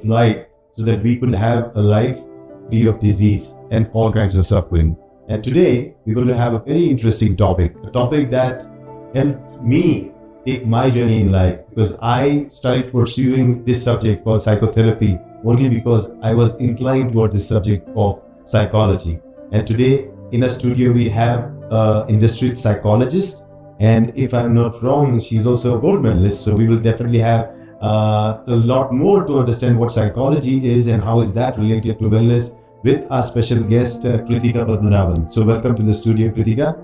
light so that we could have a life free of disease and all kinds of suffering. And today we're going to have a very interesting topic, a topic that helped me take my journey in life, because I started pursuing this subject called psychotherapy only because I was inclined towards this subject of psychology. And today in our studio we have an industry psychologist, and if I'm not wrong, she's also a gold medalist. So we will definitely have a lot more to understand what psychology is and how is that related to wellness with our special guest, Kritika Padmanabhan. So welcome to the studio, Kritika.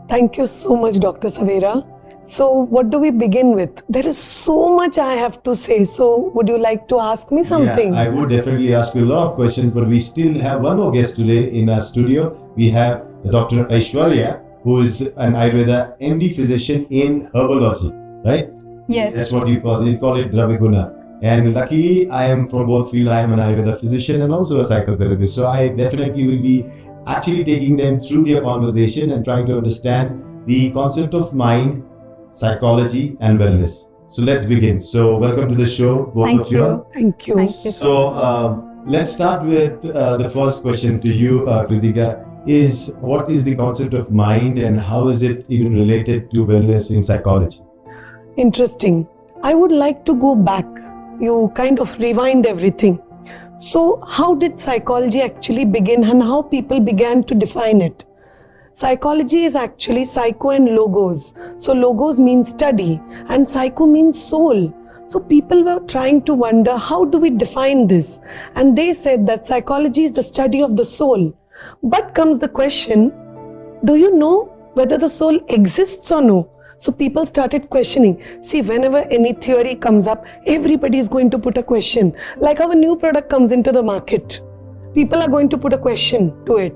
Thank you so much, Dr. Savera. So what do we begin with? There is so much I have to say. So would you like to ask me something? Yeah, I would definitely ask you a lot of questions, but we still have one more guest today in our studio. We have Dr. Aishwarya, who is an Ayurveda MD physician in herbology, right? Yes. That's what you call it. You call it Draviguna. And luckily, I am from both fields. I am an Ayurveda physician and also a psychotherapist. So I definitely will be actually taking them through their conversation and trying to understand the concept of mind, psychology, and wellness. So let's begin. So welcome to the show, both of you. Thank you. So let's start with the first question to you, Kritika. Is what is the concept of mind and how is it even related to wellness in psychology? Interesting. I would like to go back. You kind of rewind everything. So how did psychology actually begin and how people began to define it? Psychology is actually psycho and logos. So logos means study and psycho means soul. So people were trying to wonder, how do we define this? And they said that psychology is the study of the soul. But comes the question, do you know whether the soul exists or no? So people started questioning. See, whenever any theory comes up, everybody is going to put a question. Like our new product comes into the market, people are going to put a question to it.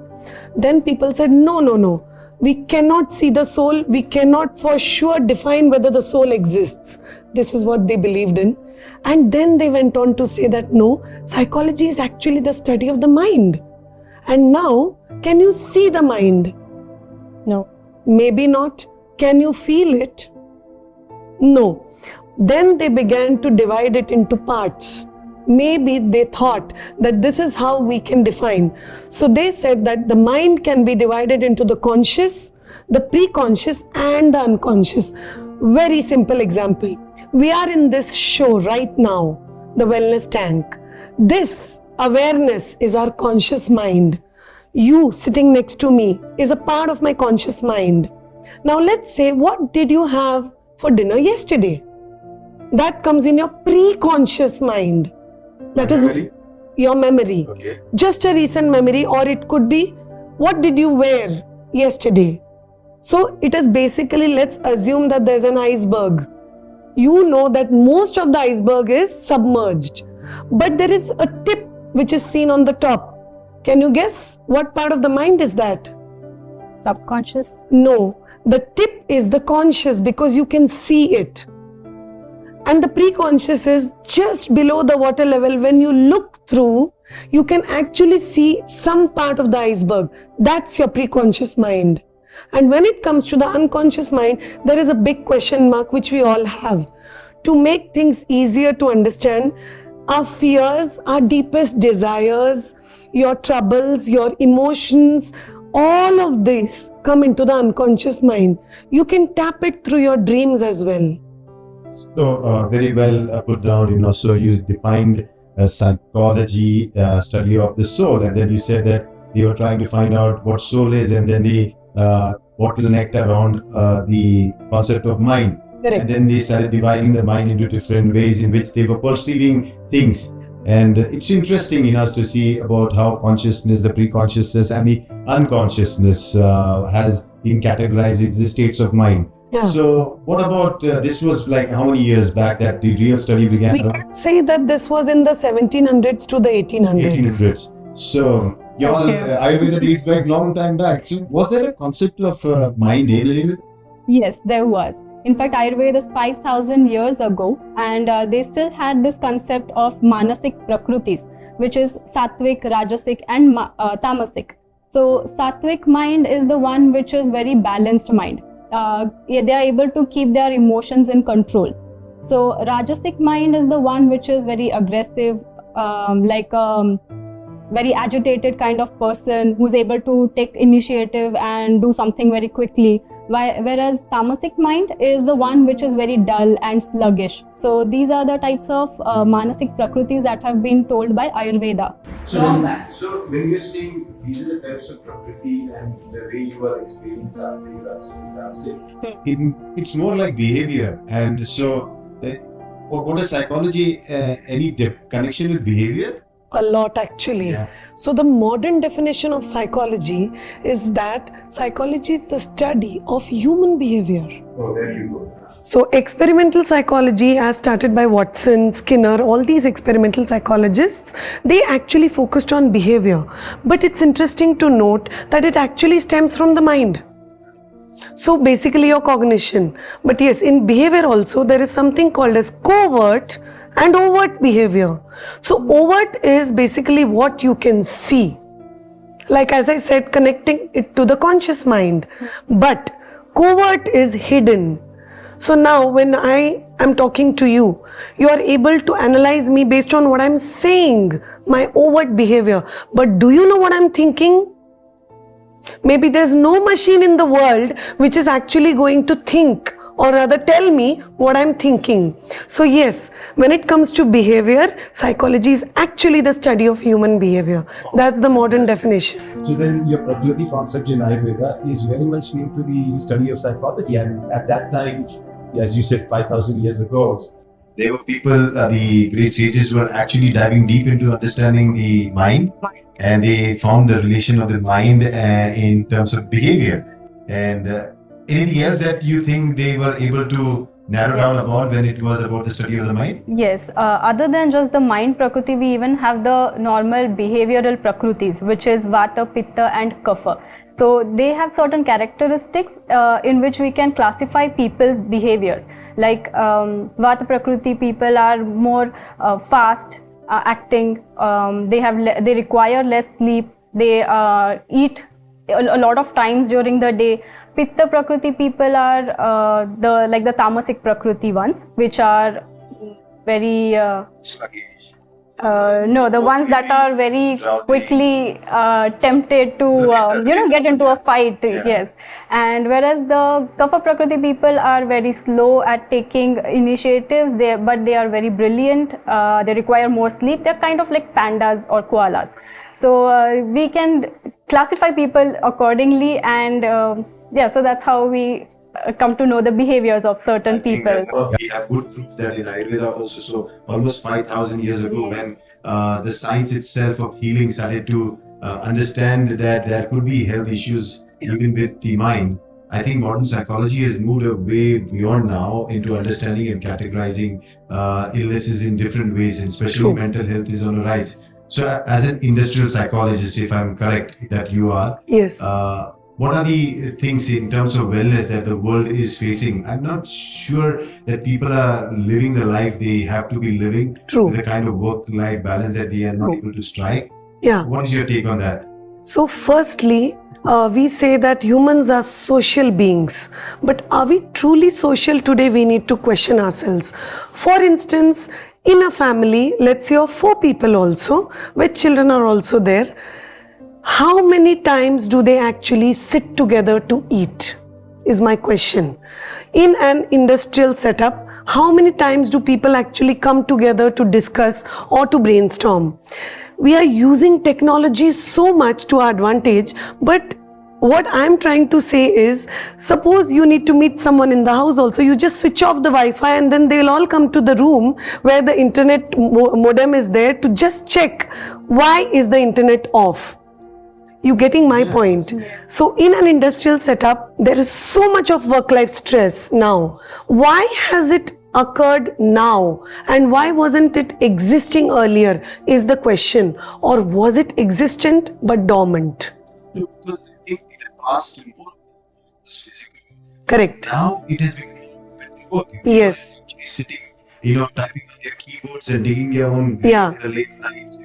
Then people said, no. We cannot see the soul. We cannot for sure define whether the soul exists. This is what they believed in. And then they went on to say that no, psychology is actually the study of the mind. And now, can you see the mind? No. Maybe not. Can you feel it? No. Then they began to divide it into parts. Maybe they thought that this is how we can define. So they said that the mind can be divided into the conscious, the pre-conscious and the unconscious. Very simple example. We are in this show right now, the Wellness Tank. This awareness is our conscious mind. You sitting next to me is a part of my conscious mind. Now let's say, what did you have for dinner yesterday? That comes in your pre-conscious mind. That is your memory. Okay. Just a recent memory, or it could be, what did you wear yesterday? So it is basically, let's assume that there's an iceberg. You know that most of the iceberg is submerged, but there is a tip which is seen on the top. Can you guess what part of the mind is that? Subconscious? No, the tip is the conscious because you can see it. And the pre-conscious is just below the water level. When you look through, you can actually see some part of the iceberg. That's your pre-conscious mind. And when it comes to the unconscious mind, there is a big question mark which we all have. To make things easier to understand, our fears, our deepest desires, your troubles, your emotions, all of this come into the unconscious mind. You can tap it through your dreams as well. So very well put down, so you defined psychology, study of the soul, and then you said that you were trying to find out what soul is, and then the bottlenecked around the concept of mind. Correct. And then they started dividing the mind into different ways in which they were perceiving things. And it's interesting in us to see about how consciousness, the pre-consciousness and the unconsciousness has been categorized as the states of mind. Yeah. So what about, this was like how many years back that the real study began? We can say that this was in the 1700s to the 1800s. 1800s. So y'all, Ayurveda dates back long time back. So was there a concept of mind in Ayurveda? Yes, there was. In fact, Ayurveda is 5,000 years ago, and they still had this concept of manasik prakrutis, which is sattvic, rajasic and tamasic. So sattvic mind is the one which is very balanced mind. They are able to keep their emotions in control. So rajasic mind is the one which is very aggressive, like very agitated kind of person who's able to take initiative and do something very quickly. Whereas tamasic mind is the one which is very dull and sluggish. So these are the types of manasik prakritis that have been told by Ayurveda. So when you're saying these are the types of prakriti and the way you are explaining it's more like behavior. And so, what is psychology? Any connection with behavior? A lot, actually. Yeah. So the modern definition of psychology is that psychology is the study of human behavior. Oh, there you go. So experimental psychology, as started by Watson, Skinner, all these experimental psychologists, they actually focused on behavior. But it's interesting to note that it actually stems from the mind. So basically your cognition. But yes, in behavior also there is something called as covert and overt behavior. So overt is basically what you can see. Like as I said, connecting it to the conscious mind. But covert is hidden. So now when I am talking to you, you are able to analyze me based on what I'm saying, my overt behavior. But do you know what I'm thinking? Maybe there's no machine in the world which is actually going to think or rather tell me what I'm thinking. So yes, when it comes to behavior, psychology is actually the study of human behavior. That's the modern definition. So then your Prakriti concept in Ayurveda is very much linked to the study of psychology. And at that time, as you said, 5,000 years ago, There were people, the great sages were actually diving deep into understanding the mind, and they found the relation of the mind in terms of behavior. And anything else that you think they were able to narrow down upon when it was about the study of the mind? Yes, other than just the mind prakriti, we even have the normal behavioral prakritis, which is vata, pitta and kapha. So they have certain characteristics in which we can classify people's behaviors. Like vata prakriti people are more fast acting, they require less sleep, they eat a lot of times during the day. Pitta prakriti people are the tamasic prakriti ones, which are very no, the ones that are very quickly tempted to get into a fight. Yes. And whereas the kapha prakriti people are very slow at taking initiatives, but they are very brilliant. They require more sleep. They're kind of like pandas or koalas. So we can classify people accordingly, and so that's how we come to know the behaviors of certain people. We have good proof that in Ayurveda also, so almost 5,000 years ago, when the science itself of healing started to understand that there could be health issues even with the mind. I think modern psychology has moved way beyond now into understanding and categorizing illnesses in different ways, and especially mental health is on the rise. So as an industrial psychologist, if I'm correct that you are, Yes. What are the things in terms of wellness that the world is facing? I'm not sure that people are living the life they have to be living, with the kind of work-life balance that they are not able to strike. Yeah. What is your take on that? So firstly, we say that humans are social beings, but are we truly social today? We need to question ourselves. For instance, in a family, let's say of 4 people also, where children are also there, how many times do they actually sit together to eat is my question. In an industrial setup, how many times do people actually come together to discuss or to brainstorm? We are using technology so much to our advantage, but what I'm trying to say is, suppose you need to meet someone in the house also, you just switch off the Wi-Fi and then they'll all come to the room where the internet modem is there to just check why is the internet off. You getting my point? Yes. So in an industrial setup, there is so much of work-life stress now. Why has it occurred now, and why wasn't it existing earlier is the question, or was it existent but dormant? No, because in the past, more was physical. Correct. Now it has become work. Yes. Sitting, typing on their keyboards and digging their own grave in the late nights,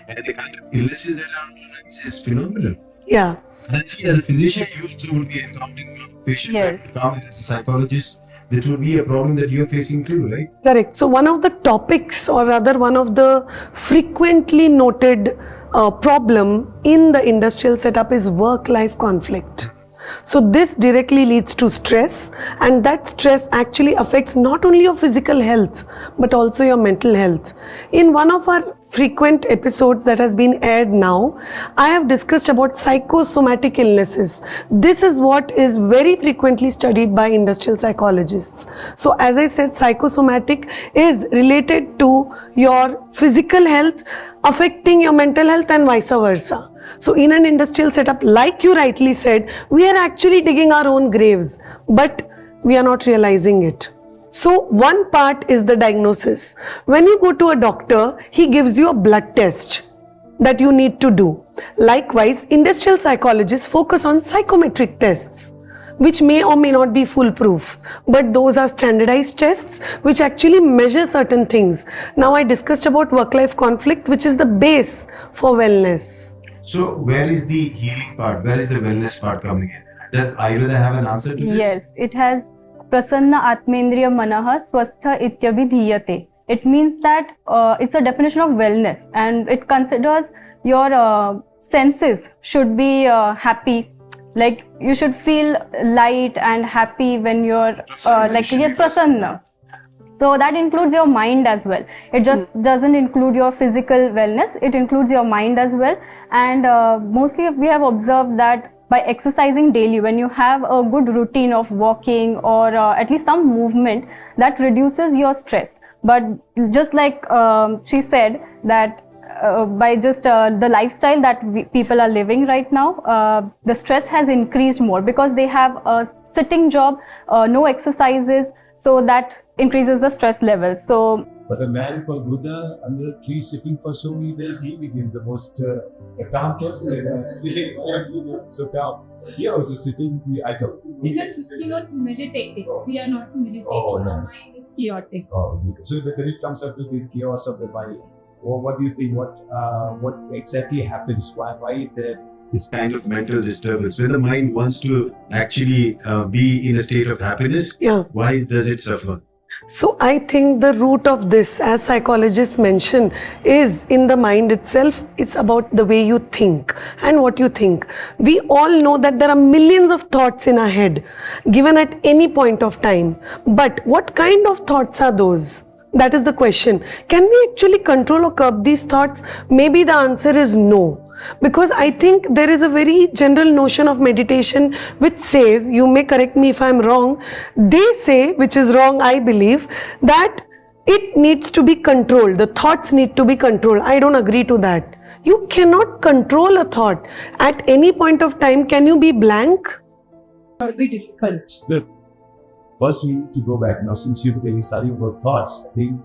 and the kind of illnesses that are on the rise is phenomenal. Yeah. And see, as a physician, you also will be encountering patients that come as a psychologist. that will be a problem that you're facing too, right? Correct. So one of the topics, or rather one of the frequently noted problem in the industrial setup is work-life conflict. So this directly leads to stress, and that stress actually affects not only your physical health but also your mental health. In one of our frequent episodes that has been aired now, I have discussed about psychosomatic illnesses. This is what is very frequently studied by industrial psychologists. So as I said, psychosomatic is related to your physical health affecting your mental health and vice versa. So in an industrial setup, like you rightly said, we are actually digging our own graves, but we are not realizing it. So one part is the diagnosis. When you go to a doctor, he gives you a blood test that you need to do. Likewise, industrial psychologists focus on psychometric tests, which may or may not be foolproof, but those are standardized tests which actually measure certain things. Now I discussed about work-life conflict, which is the base for wellness. So where is the healing part? Where is the wellness part coming in? Does Ayurveda have an answer to this? Yes, it has prasanna atmendriya manaha swastha ityabhidhiyate. It means that it's a definition of wellness, and it considers your senses should be happy. Like you should feel light and happy when you're prasanna. So that includes your mind as well. It just doesn't include your physical wellness. It includes your mind as well. And mostly we have observed that by exercising daily, when you have a good routine of walking or at least some movement, that reduces your stress. But just like she said, that by just the lifestyle that people are living right now, the stress has increased more because they have a sitting job, no exercises, so that increases the stress levels. So But a man called Buddha under a tree sitting for so many days, he became the most calm person. So calm. He also sitting, I don't. Because he was meditating. We are not meditating. Oh, no. Our mind is chaotic. Oh, so when it comes up to the chaos of the body, or what do you think? What exactly happens? Why is there This kind of mental disturbance, when the mind wants to actually be in a state of happiness, Yeah. why does it suffer? So I think the root of this, as psychologists mention, is in the mind itself. It's about the way you think and what you think. We all know that there are millions of thoughts in our head given at any point of time. But what kind of thoughts are those? That is the question. Can we actually control or curb these thoughts? Maybe the answer is no. Because I think there is a very general notion of meditation which says, you may correct me if I'm wrong, they say, which is wrong, I believe, that it needs to be controlled. The thoughts need to be controlled. I don't agree to that. You cannot control a thought. At any point of time, can you be blank? It will be difficult. Look, first we need to go back. Now, since you've been studying about thoughts, I think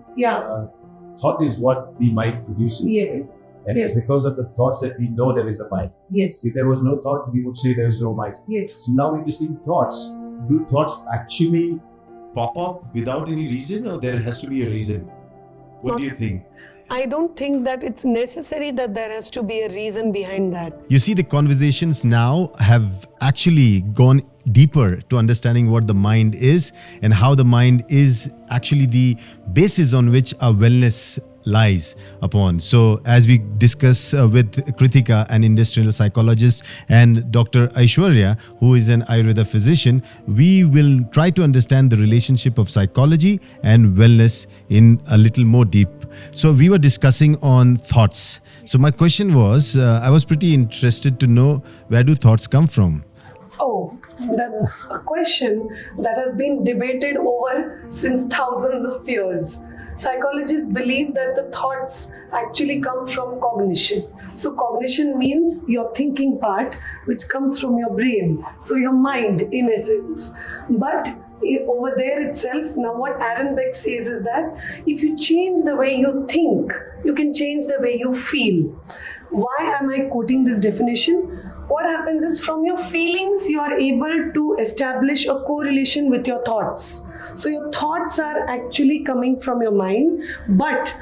thought is what the mind produces. Yes. Right? And Yes. it's because of the thoughts that we know there is a mind. Yes. If there was no thought, we would say there is no mind. Yes. So now we're seeing thoughts. Do thoughts actually Pop up without any reason, or there has to be a reason? What do you think? I don't think that it's necessary that there has to be a reason behind that. You see, the conversations now have actually gone deeper to understanding what the mind is and how the mind is actually the basis on which our wellness lies upon. So as we discuss with Kritika, an industrial psychologist, and Dr. Aishwarya, who is an Ayurveda physician, we will try to understand the relationship of psychology and wellness in a little more deep. So we were discussing on thoughts. So my question was, I was pretty interested to know, where do thoughts come from? Oh, that's a question that has been debated over since thousands of years. Psychologists believe that the thoughts actually come from cognition. So cognition means your thinking part, which comes from your brain. So your mind, in essence. But over there itself, now what Aaron Beck says is that if you change the way you think, you can change the way you feel. Why am I quoting this definition? What happens is, from your feelings, you are able to establish a correlation with your thoughts. So your thoughts are actually coming from your mind, but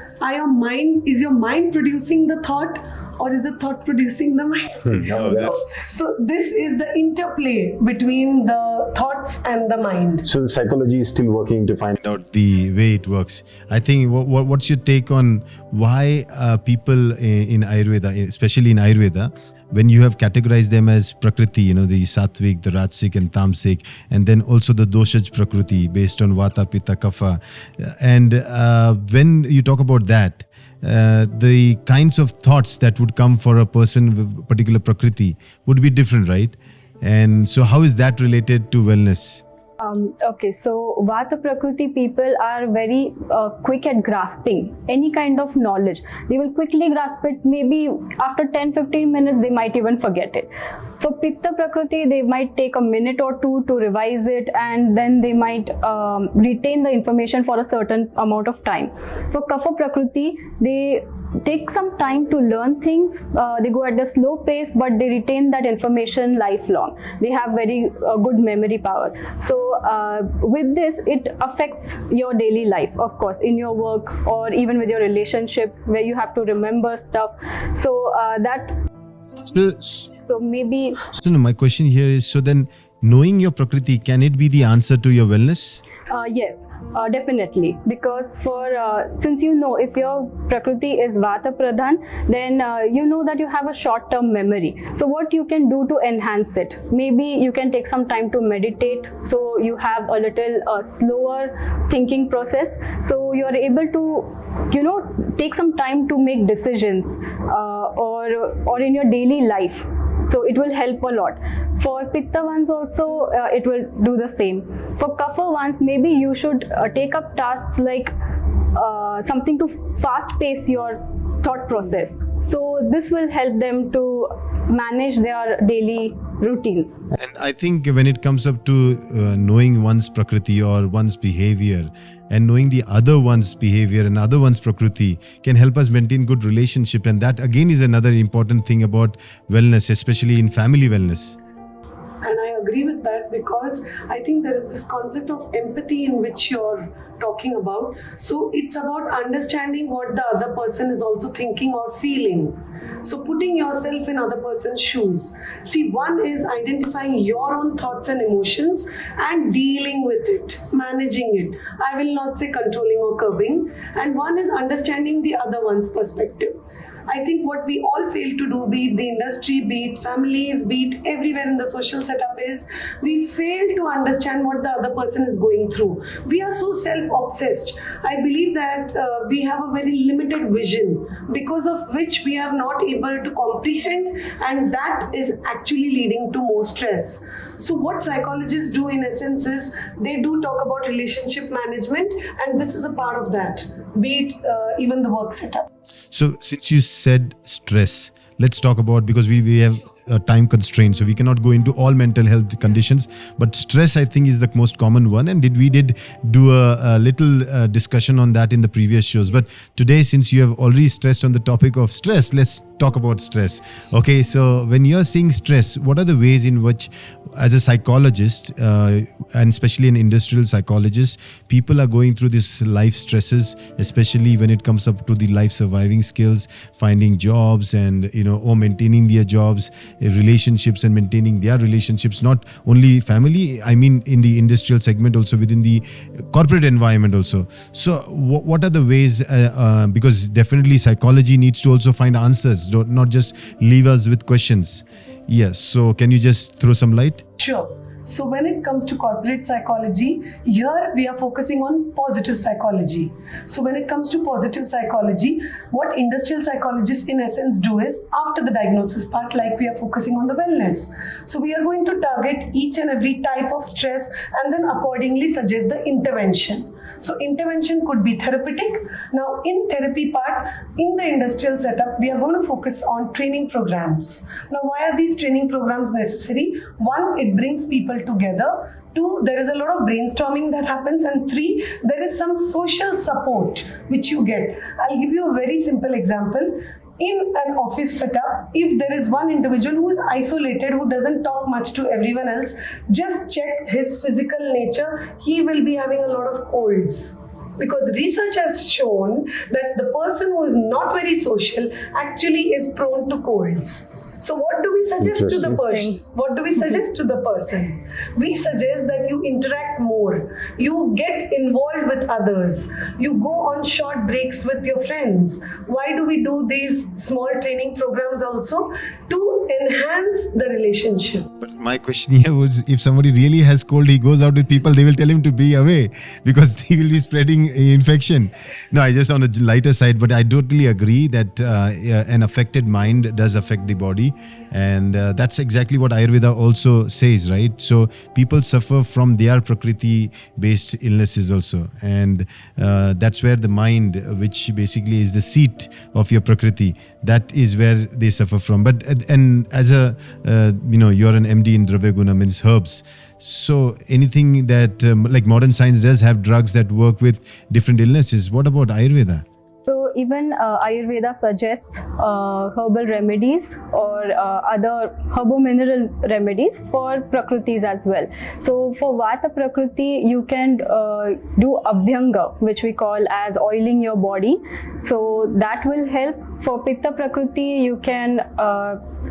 is your mind producing the thought, or is the thought producing the mind? No, that's- So this is the interplay between the thoughts and the mind. So the psychology is still working to find out the way it works. I think what's your take on why people in Ayurveda, especially in Ayurveda, when you have categorized them as Prakriti, the Sattvic, the Rajasic and Tamasic, and then also the Doshaj Prakriti based on Vata, Pitta, Kapha. And when you talk about that, the kinds of thoughts that would come for a person with particular Prakriti would be different, right? And so how is that related to wellness? Okay, so Vata Prakriti people are very quick at grasping any kind of knowledge. They will quickly grasp it. Maybe after 10-15 minutes, they might even forget it. For Pitta Prakriti, they might take a minute or two to revise it, and then they might retain the information for a certain amount of time. For Kapha Prakriti, they take some time to learn things. They go at a slow pace, but they retain that information lifelong. They have very good memory power. So with this, it affects your daily life, of course, in your work or even with your relationships where you have to remember stuff. So so maybe. So no, my question here is, so then knowing your Prakriti, can it be the answer to your wellness? Yes. Definitely, because since if your Prakriti is Vata Pradhan, then you know that you have a short-term memory. So what you can do to enhance it? Maybe you can take some time to meditate, so you have a little slower thinking process. So you are able to, take some time to make decisions, or in your daily life. So it will help a lot. For Pitta ones also, it will do the same. For Kapha ones, maybe you should take up tasks like something to fast pace your thought process. So this will help them to manage their daily routines. And I think when it comes up to knowing one's Prakriti or one's behavior, and knowing the other one's behavior and other one's Prakriti can help us maintain good relationship. And that again is another important thing about wellness, especially in family wellness. And I agree with that, because I think there is this concept of empathy in which you're talking about. So it's about understanding what the other person is also thinking or feeling. So putting yourself in other person's shoes. See, one is identifying your own thoughts and emotions and dealing with it, managing it. I will not say controlling or curbing. And one is understanding the other one's perspective. I think what we all fail to do, be it the industry, be it families, be it everywhere in the social setup, is we fail to understand what the other person is going through. We are so self-obsessed. I believe that we have a very limited vision, because of which we are not able to comprehend, and that is actually leading to more stress. So what psychologists do in essence is they do talk about relationship management, and this is a part of that, be it even the work setup. So since you said stress, let's talk about, because we have a time constraint, so we cannot go into all mental health conditions, but stress I think is the most common one, and we did do a little discussion on that in the previous shows. But today, since you have already stressed on the topic of stress, let's talk about stress. Okay, so when you're seeing stress, what are the ways in which, as a psychologist, and especially an industrial psychologist, people are going through this life stresses, especially when it comes up to the life surviving skills, finding jobs, and or maintaining their jobs, relationships and maintaining their relationships, not only family, I mean in the industrial segment, also within the corporate environment also. So what are the ways, because definitely psychology needs to also find answers, not just leave us with questions. Yes, so can you just throw some light? Sure. So when it comes to corporate psychology, here we are focusing on positive psychology. So when it comes to positive psychology, what industrial psychologists in essence do is, after the diagnosis part, like we are focusing on the wellness. So we are going to target each and every type of stress and then accordingly suggest the intervention. So intervention could be therapeutic. Now in therapy part, in the industrial setup, we are going to focus on training programs. Now why are these training programs necessary? One, it brings people together. Two, there is a lot of brainstorming that happens. And three, there is some social support which you get. I'll give you a very simple example. In an office setup, if there is one individual who is isolated, who doesn't talk much to everyone else, just check his physical nature. He will be having a lot of colds. because research has shown that the person who is not very social actually is prone to colds. So what do we suggest to the person? What do we suggest to the person? We suggest that you interact more, you get involved with others, you go on short breaks with your friends. Why do we do these small training programs also? To enhance the relationship. But my question here was, if somebody really has cold, he goes out with people, they will tell him to be away because he will be spreading infection. No, I just on the lighter side, but I totally agree that an affected mind does affect the body. And that's exactly what Ayurveda also says, right? So people suffer from their Prakriti based illnesses also. And that's where the mind, which basically is the seat of your Prakriti, that is where they suffer from. But and as a, you're an MD in Dravya Guna, means herbs. So anything that, like modern science does have drugs that work with different illnesses. What about Ayurveda? So even Ayurveda suggests herbal remedies or other herbo-mineral remedies for Prakritis as well. So for Vata Prakriti, you can do Abhyanga, which we call as oiling your body. So that will help. For Pitta Prakriti, you can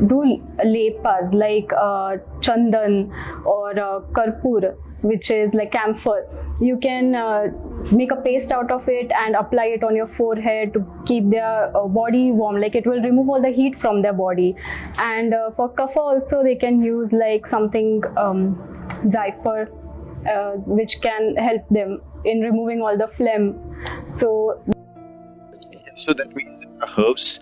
do lepas like Chandan or Karpur, which is like camphor. You can make a paste out of it and apply it on your forehead to keep their body warm, like it will remove all the heat from their body. And for Kapha also they can use like something Zephyr, which can help them in removing all the phlegm. So that means there are herbs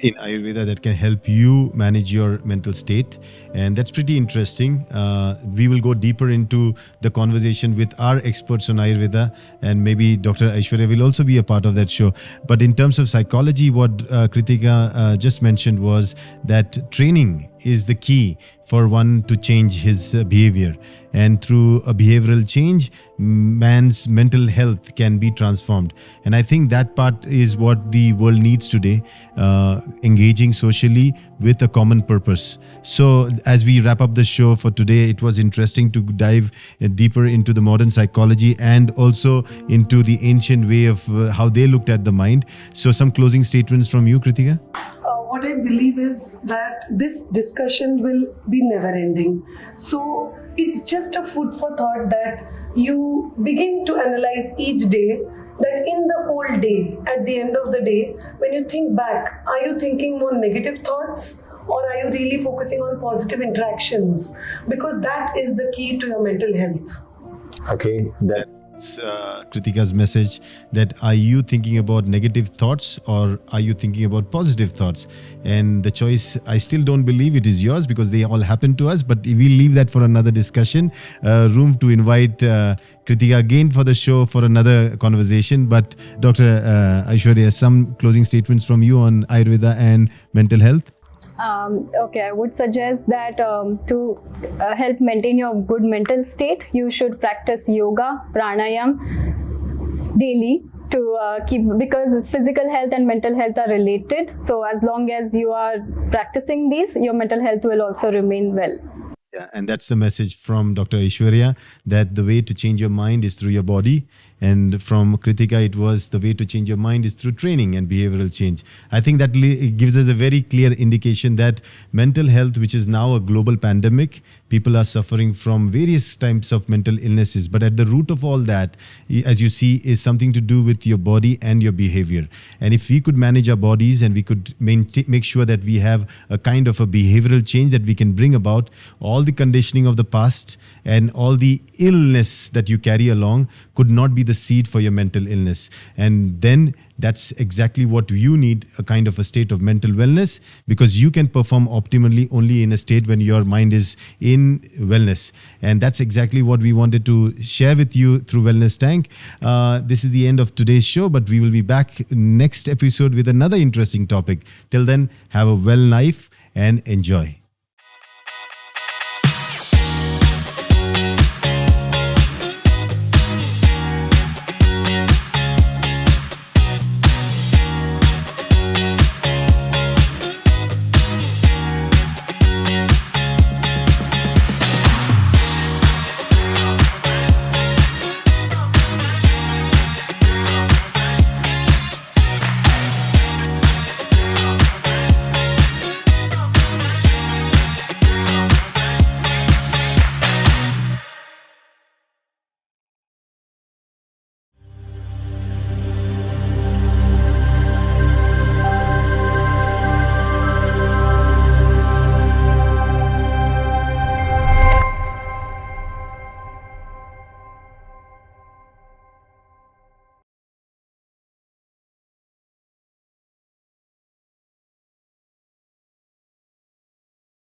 in Ayurveda that can help you manage your mental state, and that's pretty interesting. We will go deeper into the conversation with our experts on Ayurveda, and maybe Dr. Aishwarya will also be a part of that show. But in terms of psychology, what Kritika just mentioned was that training is the key for one to change his behavior, and through a behavioral change, man's mental health can be transformed. And I think that part is what the world needs today, engaging socially with a common purpose. So as we wrap up the show for today, it was interesting to dive deeper into the modern psychology and also into the ancient way of how they looked at the mind. So some closing statements from you, Kritika? What I believe is that this discussion will be never ending. So it's just a food for thought that you begin to analyze each day, that in the whole day, at the end of the day, when you think back, are you thinking more negative thoughts or are you really focusing on positive interactions? Because that is the key to your mental health. Okay, that Kritika's message, that are you thinking about negative thoughts or are you thinking about positive thoughts? And the choice, I still don't believe it is yours because they all happen to us, but we'll leave that for another discussion. Room to invite Kritika again for the show for another conversation. But Dr. Aishwarya, some closing statements from you on Ayurveda and mental health? Okay, I would suggest that to help maintain your good mental state, you should practice yoga, pranayam daily to keep, because physical health and mental health are related. So as long as you are practicing these, your mental health will also remain well. Yeah, and that's the message from Dr. Aishwarya, that the way to change your mind is through your body. And from Kritika, it was the way to change your mind is through training and behavioral change. I think that gives us a very clear indication that mental health, which is now a global pandemic, people are suffering from various types of mental illnesses. But at the root of all that, as you see, is something to do with your body and your behavior. And if we could manage our bodies and we could make sure that we have a kind of a behavioral change that we can bring about, all the conditioning of the past and all the illness that you carry along could not be the seed for your mental illness. And then that's exactly what you need, a kind of a state of mental wellness, because you can perform optimally only in a state when your mind is in wellness. And that's exactly what we wanted to share with you through Wellness Tank. This is the end of today's show, but we will be back next episode with another interesting topic. Till then, have a well life and enjoy.